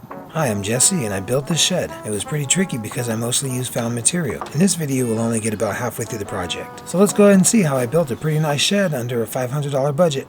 Hi, I'm Jesse and I built this shed. It was pretty tricky because I mostly used found material. In this video we'll only get about halfway through the project. So let's go ahead and see how I built a pretty nice shed under a $500 budget.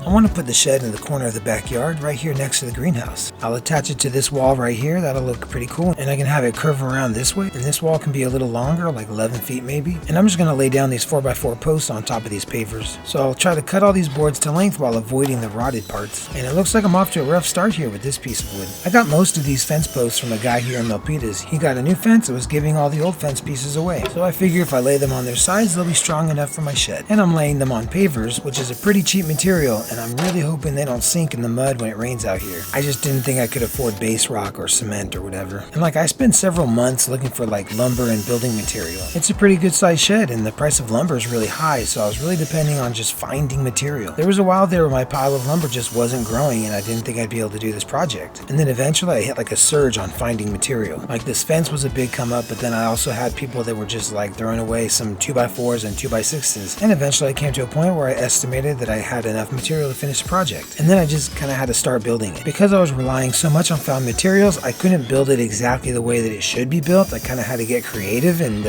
I want to put the shed in the corner of the backyard right here next to the greenhouse. I'll attach it to this wall right here. That'll look pretty cool. And I can have it curve around this way. And this wall can be a little longer, like 11 feet maybe. And I'm just going to lay down these 4x4 posts on top of these pavers. So I'll try to cut all these boards to length while avoiding the rotted parts. And it looks like I'm off to a rough start here with this piece of wood. I got most of these fence posts from a guy here in Milpitas. He got a new fence and was giving all the old fence pieces away. So I figure if I lay them on their sides, they'll be strong enough for my shed. And I'm laying them on pavers, which is a pretty cheap material, and I'm really hoping they don't sink in the mud when it rains out here. I just didn't think I could afford base rock or cement or whatever. And I spent several months looking for lumber and building material. It's a pretty good sized shed and the price of lumber is really high, so I was really depending on just finding material. There was a while there where my pile of lumber just wasn't growing and I didn't think I'd be able to do this project. And then eventually I hit a surge on finding material. This fence was a big come up, but then I also had people that were just throwing away some 2x4s and 2x6s. And eventually I came to a point where I estimated that I had enough material to finish the project. And then I just kind of had to start building it. Because I was relying so much on found materials, I couldn't build it exactly the way that it should be built. I kind of had to get creative and,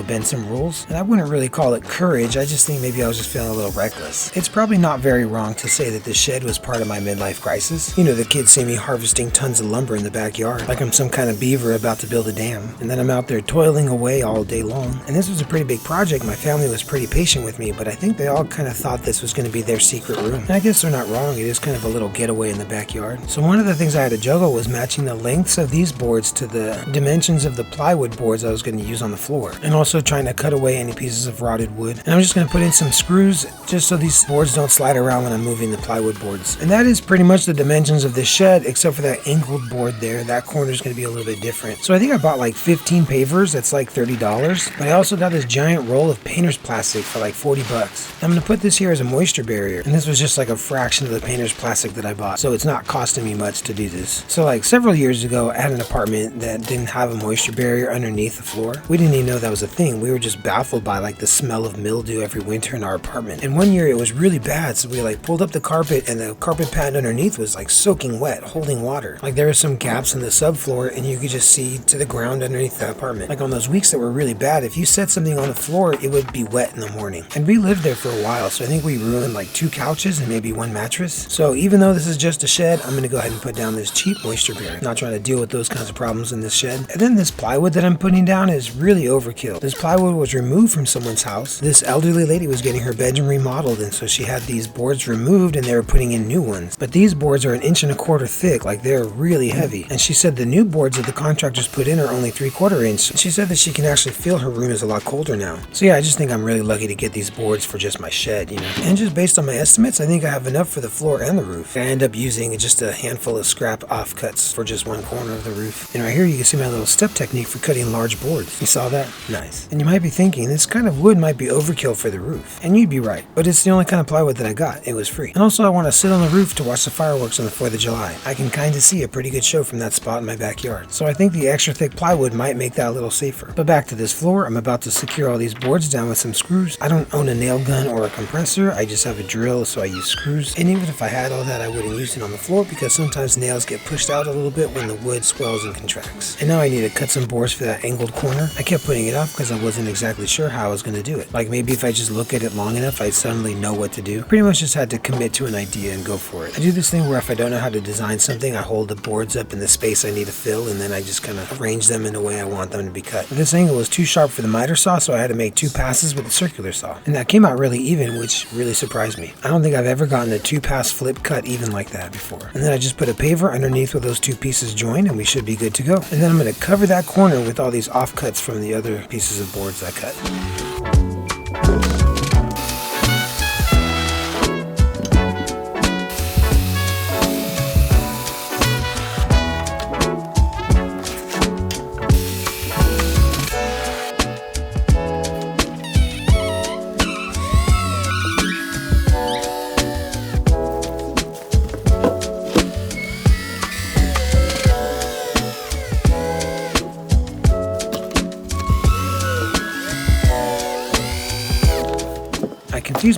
bend some rules. And I wouldn't really call it courage. I just think maybe I was just feeling a little reckless. It's probably not very wrong to say that this shed was part of my midlife crisis. The kids see me harvesting tons of lumber in the backyard, like I'm some kind of beaver about to build a dam. And then I'm out there toiling away all day long. And this was a pretty big project. My family was pretty patient with me, but I think they all kind of thought this was going to be their secret room. And I guess they're not wrong. It is kind of a little getaway in the backyard. So one of the things I had to juggle was matching the lengths of these boards to the dimensions of the plywood boards I was going to use on the floor, and also trying to cut away any pieces of rotted wood. And I'm just going to put in some screws just so these boards don't slide around when I'm moving the plywood boards. And that is pretty much the dimensions of this shed, except for that angled board there. That corner is going to be a little bit different. So I think I bought 15 pavers. That's $30. But I also got this giant roll of painter's plastic for $40. I'm going to put this here as a moisture barrier, and this was just a fraction of the painter's plastic that I bought, so it's not costing me much to do this. So several years ago, I had an apartment that didn't have a moisture barrier underneath the floor. We didn't even know that was a thing. We were just baffled by the smell of mildew every winter in our apartment. And one year it was really bad, so we pulled up the carpet, and the carpet pad underneath was soaking wet, holding water. There were some gaps in the subfloor, and you could just see to the ground underneath the apartment. On those weeks that were really bad, if you set something on the floor, it would be wet in the morning. And we lived there for a while, so I think we ruined 2 couches and maybe 1 mattress. So even though this is just a shed, I'm going to go ahead and put down this cheap moisture barrier. Not trying to deal with those kinds of problems in this shed. And then this plywood that I'm putting down is really overkill. This plywood was removed from someone's house. This elderly lady was getting her bedroom remodeled, and so she had these boards removed and they were putting in new ones. But these boards are 1.25 inches thick, they're really heavy. And she said the new boards that the contractors put in are only 3/4 inch. She said that she can actually feel her room is a lot colder now. So yeah, I just think I'm really lucky to get these boards for just my shed, And just based on my estimates, I think I have enough for the floor and the roof. I end up using just a handful of scrap offcuts for just one corner of the roof. And right here you can see my little step technique for cutting large boards. You saw that? Nice. And you might be thinking, this kind of wood might be overkill for the roof. And you'd be right, but it's the only kind of plywood that I got. It was free. And also I want to sit on the roof to watch the fireworks on the 4th of July. I can kind of see a pretty good show from that spot in my backyard. So I think the extra thick plywood might make that a little safer. But back to this floor, I'm about to secure all these boards down with some screws. I don't own a nail gun or a compressor. I just have a drill, so I use screws. And even if I had all that, I wouldn't use it on the floor because sometimes nails get pushed out a little bit when the wood swells and contracts. And now I need to cut some boards for that angled corner. I kept putting it off because I wasn't exactly sure how I was going to do it. Maybe if I just look at it long enough, I'd suddenly know what to do. Pretty much just had to commit to an idea and go for it. I do this thing where if I don't know how to design something, I hold the boards up in the space I need to fill, and then I just kind of arrange them in the way I want them to be cut. But this angle was too sharp for the miter saw, so I had to make 2 passes with the circular saw. And that came out really even, which really surprised me. I don't think I've ever gotten a 2-pass flip cut even like that before. And then I just put a paver underneath where those 2 pieces join, and we should be good to go. And then I'm going to cover that corner with all these offcuts from the other pieces of boards I cut.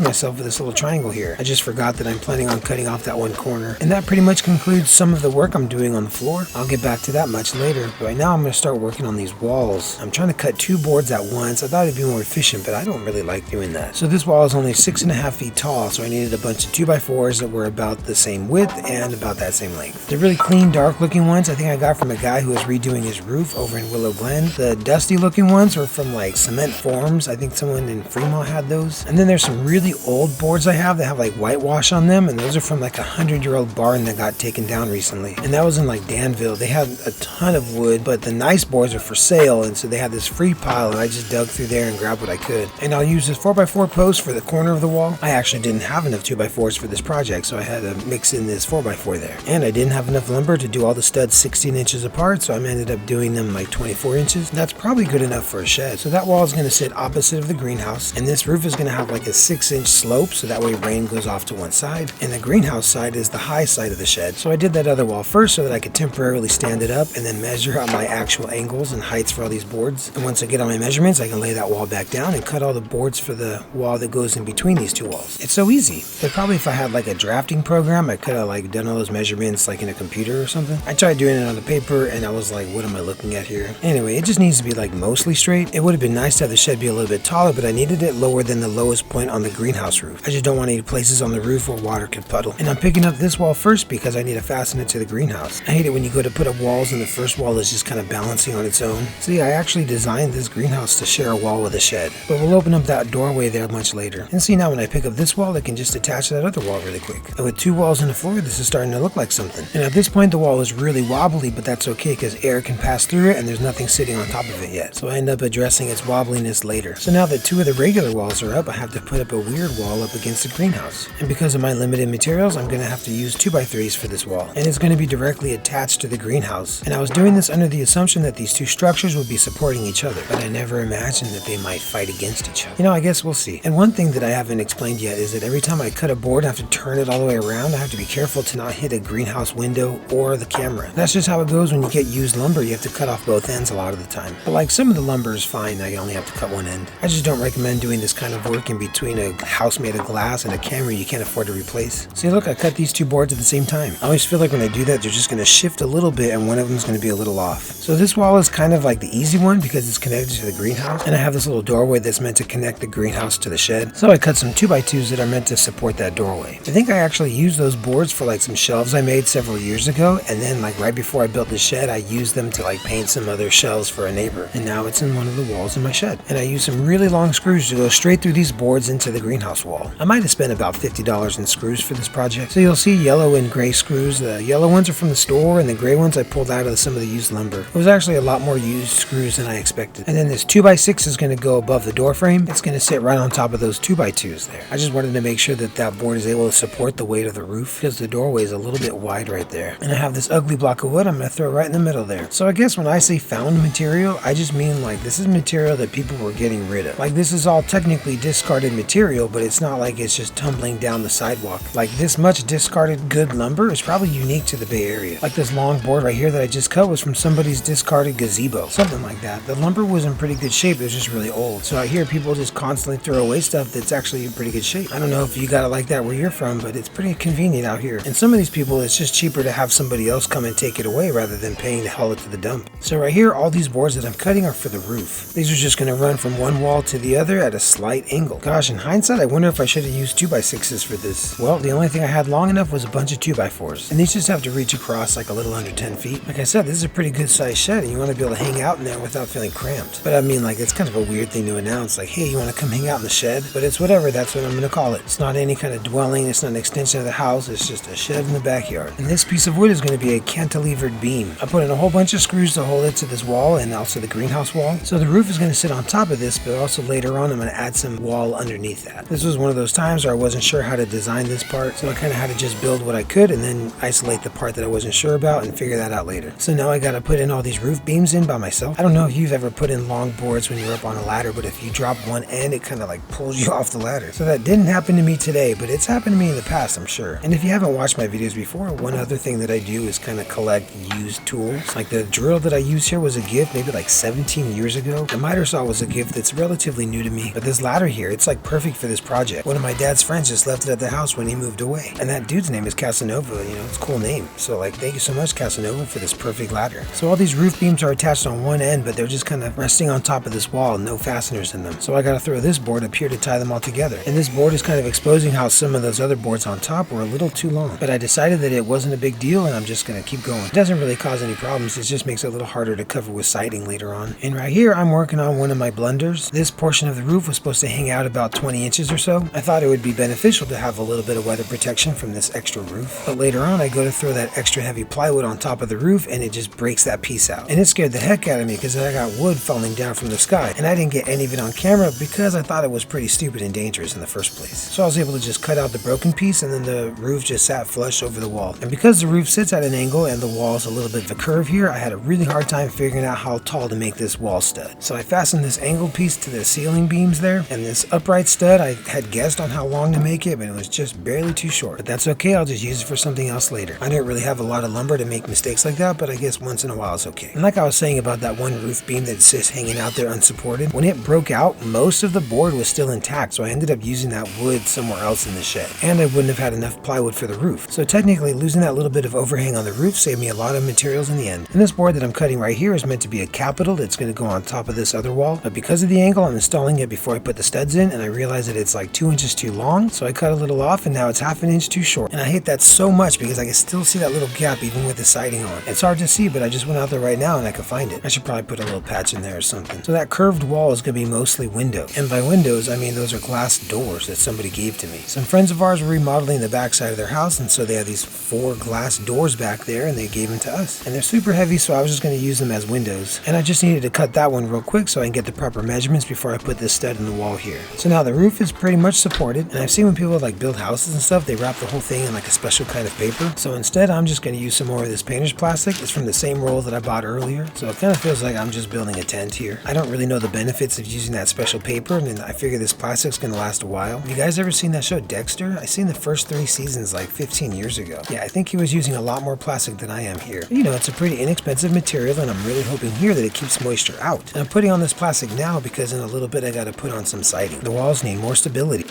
confused myself with this little triangle here. I just forgot that I'm planning on cutting off that one corner. And that pretty much concludes some of the work I'm doing on the floor. I'll get back to that much later, but right now I'm going to start working on these walls. I'm trying to cut 2 boards at once. I thought it'd be more efficient, but I don't really like doing that. So this wall is only 6.5 feet tall, so I needed a bunch of 2x4s that were about the same width and about that same length. The really clean, dark looking ones I think I got from a guy who was redoing his roof over in Willow Glen. The dusty looking ones were from like Cement Forms. I think someone in Fremont had those. And then there's some really old boards I have that have like whitewash on them, and those are from like a 100-year-old barn that got taken down recently. And that was in like Danville. They had a ton of wood, but the nice boards are for sale, and so they had this free pile, and I just dug through there and grabbed what I could. And I'll use this 4x4 post for the corner of the wall. I actually didn't have enough 2x4s for this project, so I had to mix in this 4x4 there. And I didn't have enough lumber to do all the studs 16 inches apart, so I ended up doing them like 24 inches. That's probably good enough for a shed. So that wall is going to sit opposite of the greenhouse, and this roof is going to have like a 6-inch slope, so that way rain goes off to one side, and the greenhouse side is the high side of the shed. So I did that other wall first so that I could temporarily stand it up and then measure out my actual angles and heights for all these boards. And once I get all my measurements, I can lay that wall back down and cut all the boards for the wall that goes in between these 2 walls. It's so easy. But probably if I had like a drafting program, I could have like done all those measurements like in a computer or something. I tried doing it on the paper and I was like, what am I looking at here? Anyway, it just needs to be like mostly straight. It would have been nice to have the shed be a little bit taller, but I needed it lower than the lowest point on the greenhouse roof. I just don't want any places on the roof where water could puddle. And I'm picking up this wall first because I need to fasten it to the greenhouse. I hate it when you go to put up walls and the first wall is just kind of balancing on its own. See, I actually designed this greenhouse to share a wall with a shed, but we'll open up that doorway there much later. And see, now when I pick up this wall, I can just attach that other wall really quick. And with 2 walls on the floor, this is starting to look like something. And at this point, the wall is really wobbly, but that's okay because air can pass through it and there's nothing sitting on top of it yet. So I end up addressing its wobbliness later. So now that 2 of the regular walls are up, I have to put up a weird wall up against the greenhouse. And because of my limited materials, I'm going to have to use 2x3s for this wall. And it's going to be directly attached to the greenhouse. And I was doing this under the assumption that these 2 structures would be supporting each other, but I never imagined that they might fight against each other. You know, I guess we'll see. And one thing that I haven't explained yet is that every time I cut a board, I have to turn it all the way around. I have to be careful to not hit a greenhouse window or the camera. That's just how it goes when you get used lumber. You have to cut off both ends a lot of the time. But like some of the lumber is fine. I only have to cut one end. I just don't recommend doing this kind of work in between a house made of glass and a camera you can't afford to replace. See, look, I cut these 2 boards at the same time. I always feel like when I do that, they're just going to shift a little bit and one of them is going to be a little off. So this wall is kind of like the easy one because it's connected to the greenhouse, and I have this little doorway that's meant to connect the greenhouse to the shed. So I cut some 2x2s that are meant to support that doorway. I think I actually used those boards for like some shelves I made several years ago, and then like right before I built the shed, I used them to like paint some other shelves for a neighbor, and now it's in one of the walls in my shed. And I used some really long screws to go straight through these boards into the greenhouse wall. I might have spent about $50 in screws for this project. So you'll see yellow and gray screws. The yellow ones are from the store, and the gray ones I pulled out of some of the used lumber. It was actually a lot more used screws than I expected. And then this 2x6 is going to go above the door frame. It's going to sit right on top of those 2x2s there. I just wanted to make sure that that board is able to support the weight of the roof because the doorway is a little bit wide right there. And I have this ugly block of wood I'm going to throw right in the middle there. So I guess when I say found material, I just mean like this is material that people were getting rid of. Like this is all technically discarded material, but it's not like it's just tumbling down the sidewalk. Like this much discarded good lumber is probably unique to the Bay Area. Like this long board right here that I just cut was from somebody's discarded gazebo. Something like that. The lumber was in pretty good shape. It was just really old. So I hear people just constantly throw away stuff that's actually in pretty good shape. I don't know if you got it like that where you're from, but it's pretty convenient out here. And some of these people, it's just cheaper to have somebody else come and take it away rather than paying to haul it to the dump. So right here, all these boards that I'm cutting are for the roof. These are just going to run from one wall to the other at a slight angle. Gosh, in hindsight, I wonder if I should have used 2x6s for this. Well, the only thing I had long enough was a bunch of 2x4s. And these just have to reach across like a little under 10 feet. Like I said, this is a pretty good sized shed and you want to be able to hang out in there without feeling cramped. But I mean, like, it's kind of a weird thing to announce, like, hey, you want to come hang out in the shed? But it's whatever, that's what I'm going to call it. It's not any kind of dwelling, it's not an extension of the house, it's just a shed in the backyard. And this piece of wood is going to be a cantilevered beam. I put in a whole bunch of screws to hold it to this wall and also the greenhouse wall. So the roof is going to sit on top of this, but also later on I'm going to add some wall underneath that. This was one of those times where I wasn't sure how to design this part, so I kind of had to just build what I could and then isolate the part that I wasn't sure about and figure that out later. So now I got to put in all these roof beams in by myself. I don't know if you've ever put in long boards when you're up on a ladder, but if you drop one end, it kind of like pulls you off the ladder. So that didn't happen to me today, but it's happened to me in the past, I'm sure. And if you haven't watched my videos before, one other thing that I do is kind of collect used tools. Like the drill that I use here was a gift maybe like 17 years ago. The miter saw was a gift that's relatively new to me, but this ladder here, it's like perfect for this project. One of my dad's friends just left it at the house when he moved away. And that dude's name is Casanova, it's a cool name. So like, thank you so much, Casanova, for this perfect ladder. So all these roof beams are attached on one end, but they're just kind of resting on top of this wall, no fasteners in them. So I gotta throw this board up here to tie them all together. And this board is kind of exposing how some of those other boards on top were a little too long. But I decided that it wasn't a big deal and I'm just gonna keep going. It doesn't really cause any problems, it just makes it a little harder to cover with siding later on. And right here, I'm working on one of my blunders. This portion of the roof was supposed to hang out about 20 inches or so. I thought it would be beneficial to have a little bit of weather protection from this extra roof. But later on, I go to throw that extra heavy plywood on top of the roof and it just breaks that piece out. And it scared the heck out of me because I got wood falling down from the sky. And I didn't get any of it on camera because I thought it was pretty stupid and dangerous in the first place. So I was able to just cut out the broken piece and then the roof just sat flush over the wall. And because the roof sits at an angle and the wall is a little bit of a curve here, I had a really hard time figuring out how tall to make this wall stud. So I fastened this angled piece to the ceiling beams there, and this upright stud, I had guessed on how long to make it, but it was just barely too short. But that's okay, I'll just use it for something else later. I didn't really have a lot of lumber to make mistakes like that, but I guess once in a while it's okay. And like I was saying about that one roof beam that's just hanging out there unsupported, when it broke out, most of the board was still intact, so I ended up using that wood somewhere else in the shed. And I wouldn't have had enough plywood for the roof. So technically, losing that little bit of overhang on the roof saved me a lot of materials in the end. And this board that I'm cutting right here is meant to be a capital that's going to go on top of this other wall, but because of the angle, I'm installing it before I put the studs in, and I realized that it's like 2 inches too long, so I cut a little off, and now it's half an inch too short. And I hate that so much because I can still see that little gap even with the siding on. It's hard to see, but I just went out there right now and I could find it. I should probably put a little patch in there or something. So that curved wall is going to be mostly window. And by windows, I mean those are glass doors that somebody gave to me. Some friends of ours were remodeling the back side of their house, and so they have these 4 glass doors back there, and they gave them to us. And they're super heavy, so I was just going to use them as windows. And I just needed to cut that one real quick so I can get the proper measurements before I put this stud in the wall here. So now the roof is pretty much supported, and I've seen when people like build houses and stuff, they wrap the whole thing in like a special kind of paper. So instead, I'm just going to use some more of this painter's plastic. It's from the same roll that I bought earlier, so it kind of feels like I'm just building a tent here. I don't really know the benefits of using that special paper, and I figure this plastic's going to last a while. Have you guys ever seen that show Dexter? I seen the first 3 seasons like 15 years ago. Yeah, I think he was using a lot more plastic than I am here. But, it's a pretty inexpensive material, and I'm really hoping here that it keeps moisture out. And I'm putting on this plastic now because in a little bit I got to put on some siding. The walls need more stability.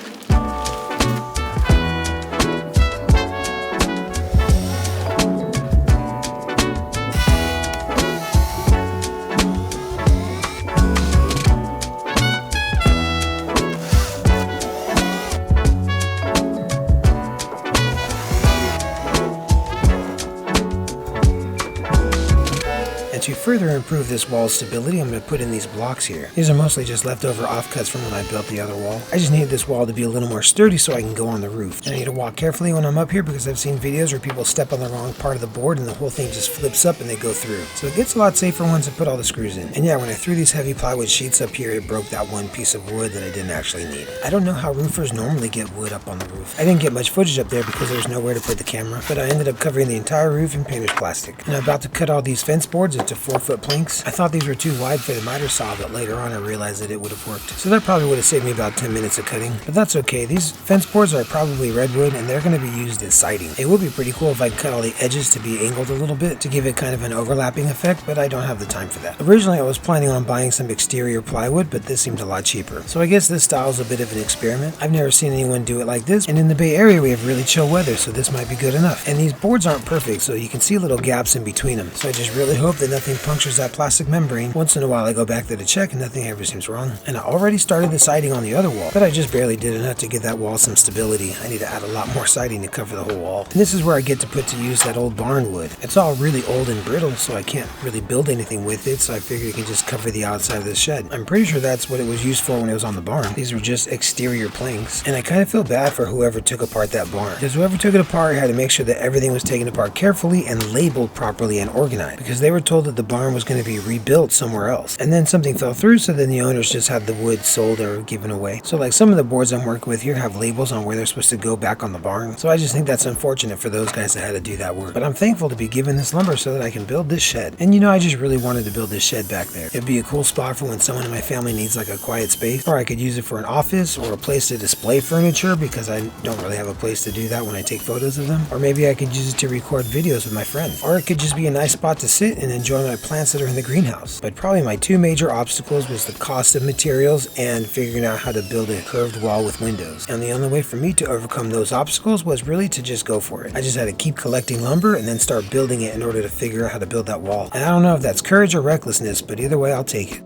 To further improve this wall's stability, I'm going to put in these blocks here. These are mostly just leftover offcuts from when I built the other wall. I just needed this wall to be a little more sturdy so I can go on the roof. And I need to walk carefully when I'm up here because I've seen videos where people step on the wrong part of the board and the whole thing just flips up and they go through. So it gets a lot safer once I put all the screws in. And yeah, when I threw these heavy plywood sheets up here, it broke that one piece of wood that I didn't actually need. I don't know how roofers normally get wood up on the roof. I didn't get much footage up there because there was nowhere to put the camera, but I ended up covering the entire roof in painter's plastic. And I'm about to cut all these fence boards into 4-foot planks. I thought these were too wide for the miter saw, but later on I realized that it would have worked. So that probably would have saved me about 10 minutes of cutting, but that's okay. These fence boards are probably redwood and they're going to be used as siding. It would be pretty cool if I cut all the edges to be angled a little bit to give it kind of an overlapping effect, but I don't have the time for that. Originally I was planning on buying some exterior plywood, but this seemed a lot cheaper. So I guess this style is a bit of an experiment. I've never seen anyone do it like this, and in the Bay Area we have really chill weather, so this might be good enough. And these boards aren't perfect, so you can see little gaps in between them. So I just really hope that nothing punctures that plastic membrane. Once in a while I go back there to check and nothing ever seems wrong. And I already started the siding on the other wall, but I just barely did enough to give that wall some stability. I need to add a lot more siding to cover the whole wall. And this is where I get to put to use that old barn wood. It's all really old and brittle, so I can't really build anything with it, so I figured it can just cover the outside of the shed. I'm pretty sure that's what it was used for when it was on the barn. These were just exterior planks. And I kind of feel bad for whoever took apart that barn, because whoever took it apart had to make sure that everything was taken apart carefully and labeled properly and organized, because they were told that the barn was going to be rebuilt somewhere else. And then something fell through, so then the owners just had the wood sold or given away. So like some of the boards I'm working with here have labels on where they're supposed to go back on the barn. So I just think that's unfortunate for those guys that had to do that work. But I'm thankful to be given this lumber so that I can build this shed. And I just really wanted to build this shed back there. It'd be a cool spot for when someone in my family needs like a quiet space, or I could use it for an office or a place to display furniture because I don't really have a place to do that when I take photos of them. Or maybe I could use it to record videos with my friends. Or it could just be a nice spot to sit and enjoy growing my plants that are in the greenhouse. But probably my two major obstacles was the cost of materials and figuring out how to build a curved wall with windows. And the only way for me to overcome those obstacles was really to just go for it. I just had to keep collecting lumber and then start building it in order to figure out how to build that wall. And I don't know if that's courage or recklessness, but either way, I'll take it.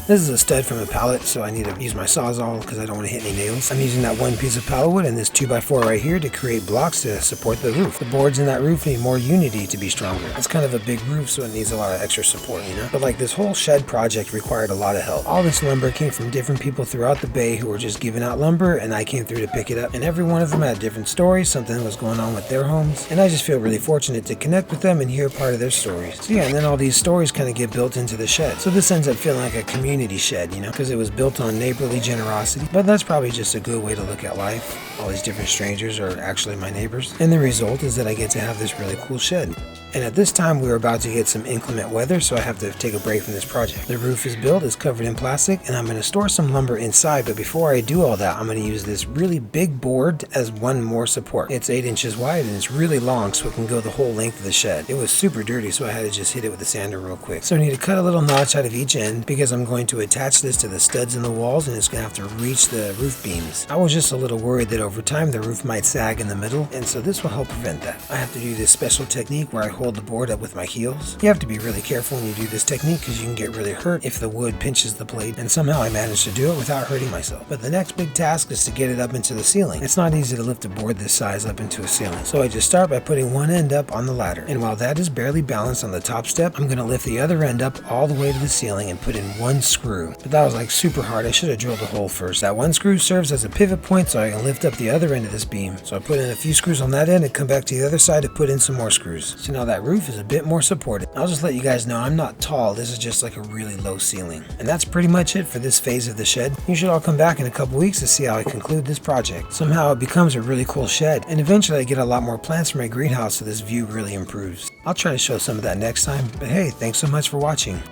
This is a stud from a pallet, so I need to use my Sawzall because I don't want to hit any nails. I'm using that one piece of plywood and this 2x4 right here to create blocks to support the roof. The boards in that roof need more unity to be stronger. It's kind of a big roof, so it needs a lot of extra support, you know? But like this whole shed project required a lot of help. All this lumber came from different people throughout the bay who were just giving out lumber, and I came through to pick it up. And every one of them had different stories, something was going on with their homes, and I just feel really fortunate to connect with them and hear part of their stories. So yeah, and then all these stories kind of get built into the shed. So this ends up feeling like a community shed, you know? Because it was built on neighborly generosity, but that's probably just a good way to look at life. All these different strangers are actually my neighbors, and the result is that I get to have this really cool shed. And at this time we were about to get some inclement weather, so I have to take a break from this project. The roof is built, it's covered in plastic, and I'm going to store some lumber inside, but before I do all that, I'm going to use this really big board as one more support. It's 8 inches wide and it's really long, so it can go the whole length of the shed. It was super dirty, so I had to just hit it with a sander real quick. So I need to cut a little notch out of each end because I'm going to attach this to the studs in the walls, and it's going to have to reach the roof beams. I was just a little worried that over time the roof might sag in the middle, and so this will help prevent that. I have to do this special technique where I hold the board up with my heels. You have to be really careful when you do this technique because you can get really hurt if the wood pinches the plate, and somehow I managed to do it without hurting myself. But the next big task is to get it up into the ceiling. It's not easy to lift a board this size up into a ceiling, so I just start by putting one end up on the ladder, and while that is barely balanced on the top step, I'm going to lift the other end up all the way to the ceiling and put in one screw. But that was like super hard. I should have drilled a hole first. That one screw serves as a pivot point so I can lift up the other end of this beam. So I put in a few screws on that end and come back to the other side to put in some more screws. So now that roof is a bit more supported. I'll just let you guys know I'm not tall. This is just like a really low ceiling. And that's pretty much it for this phase of the shed. You should all come back in a couple weeks to see how I conclude this project. Somehow it becomes a really cool shed, and eventually I get a lot more plants for my greenhouse so this view really improves. I'll try to show some of that next time, but hey, thanks so much for watching.